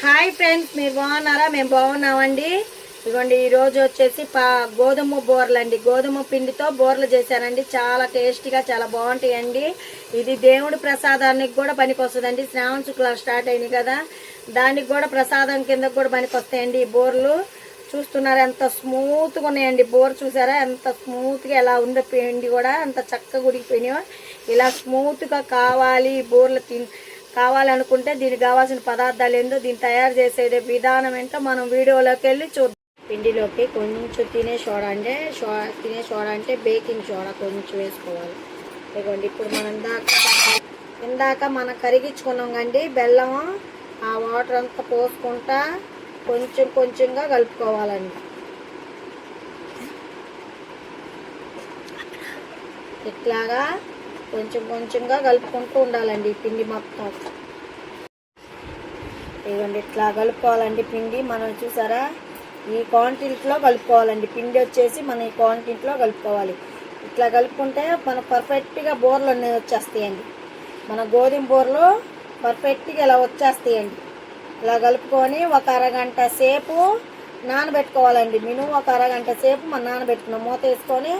Hi friends, మీరు బాగున్నారా? మేము బాగున్నామండి. ఇదిగోండి, ఈరోజు వచ్చేసి గోధుమ బోర్లు అండి. గోధుమ పిండితో బోర్లు చేశానండి. చాలా టేస్టీగా చాలా బాగుంటాయండి. ఇది దేవుడి ప్రసాదానికి కూడా పనికి వస్తుందండి. శ్రావణ శుక్లాలు స్టార్ట్ అయినాయి కదా, దానికి కూడా ప్రసాదం కింద కూడా పనికి వస్తాయండి ఈ బోర్లు. చూస్తున్నారా ఎంత స్మూత్గా ఉన్నాయండి. బోర్ చూసారా ఎంత స్మూత్గా ఎలా ఉందో, పిండి కూడా అంత చక్కగా ఉడికిపోయినాయో. ఇలా స్మూత్గా కావాలి బోర్లు కావాలనుకుంటే దీనికి కావాల్సిన పదార్థాలు ఏందో, దీన్ని తయారు చేసే విధానం ఏంటో మనం వీడియోలోకి వెళ్ళి చూద్దాం. పిండిలోకి కొంచెం తినే సోడా అంటే బేకింగ్ సోడా కొంచెం వేసుకోవాలి. ఇదిగోండి, ఇప్పుడు మనం ఇందాక మనం కరిగించుకున్నాం కండి బెల్లం, ఆ వాటర్ అంతా పోసుకుంటా కొంచెం కొంచెంగా కలుపుకోవాలండి. ఇట్లాగా కొంచెం కొంచెంగా కలుపుకుంటూ ఉండాలండి ఈ పిండి మొత్తం. ఇదిగోండి, ఇట్లా కలుపుకోవాలండి పిండి. మనం చూసారా ఈ క్వాంటిటీలో కలుపుకోవాలండి. పిండి వచ్చేసి మనం ఈ క్వాంటిటీలో కలుపుకోవాలి. ఇట్లా కలుపుకుంటే మన పర్ఫెక్ట్గా బోర్లు అనేవి వచ్చేస్తాయండి. మన గోధుమ బోర్లు పర్ఫెక్ట్గా ఇలా వచ్చేస్తాయండి. ఇలా కలుపుకొని ఒక అరగంట సేపు నానబెట్టుకోవాలండి. మినిమం ఒక అరగంట సేపు మనం నానబెట్టుకున్నాం. మూత వేసుకొని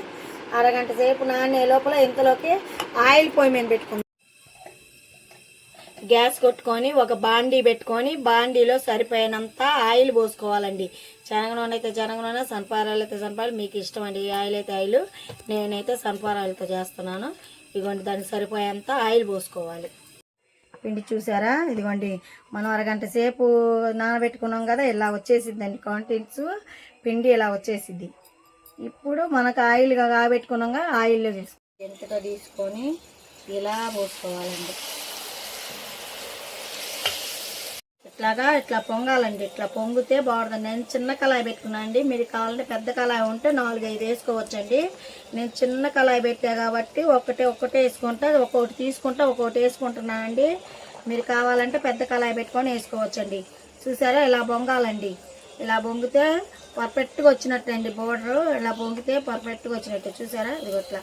అరగంట సేపు నానే లోపల ఇంతలోకి ఆయిల్ పొయ్యి మీద పెట్టుకుందాం. గ్యాస్ కొట్టుకొని ఒక బాండీ పెట్టుకొని బాండీలో సరిపోయినంత ఆయిల్ పోసుకోవాలండి. శనగ నూనె అయితే శనగ నూనె, సన్ఫ్లవర్ ఆయిల్ అయితే సన్ఫ్లవర్ ఆయిల్, మీకు ఇష్టం అండి. ఆయిల్ అయితే ఆయిల్, నేనైతే సన్ఫ్లవర్ ఆయిల్తో చేస్తున్నాను. ఇదిగోండి, దానికి సరిపోయేంత ఆయిల్ పోసుకోవాలి. పిండి చూసారా, ఇదిగోండి మనం అరగంట సేపు నానబెట్టుకున్నాం కదా, ఇలా వచ్చేసిద్దండి కాంటెంట్స్. పిండి ఇలా వచ్చేసిద్ది. ఇప్పుడు మనకు ఆయిల్గా కాబెట్టుకున్నాక ఆయిల్లో తీసుకొని ఎంతగా తీసుకొని ఇలా పోసుకోవాలండి. ఇట్లా పొంగాలండి. ఇట్లా పొంగితే బాగుంటుంది. నేను చిన్న కళాయి పెట్టుకున్నాను అండి. మీరు కావాలంటే పెద్ద కళాయి ఉంటే 4-5 వేసుకోవచ్చండి. నేను చిన్న కళాయి పెట్టా కాబట్టి ఒక్కటే వేసుకుంటా, ఒక్కొక్కటి తీసుకుంటా ఒక్కొక్కటి వేసుకుంటున్నానండి. మీరు కావాలంటే పెద్ద కళాయి పెట్టుకొని వేసుకోవచ్చండి. చూసారా ఇలా పొంగాలండి. ఇలా పొంగితే పర్ఫెక్ట్గా వచ్చినట్టండి. బోర్డరు ఇలా పొంగితే పర్ఫెక్ట్గా వచ్చినట్టు. చూసారా, ఇది ఇట్లా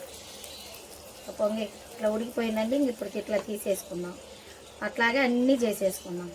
పొంగి ఇట్లా ఉడికిపోయిందండి. ఇప్పటికి ఇట్లా తీసేసుకుందాం. అట్లాగే అన్నీ చేసేసుకుందాం.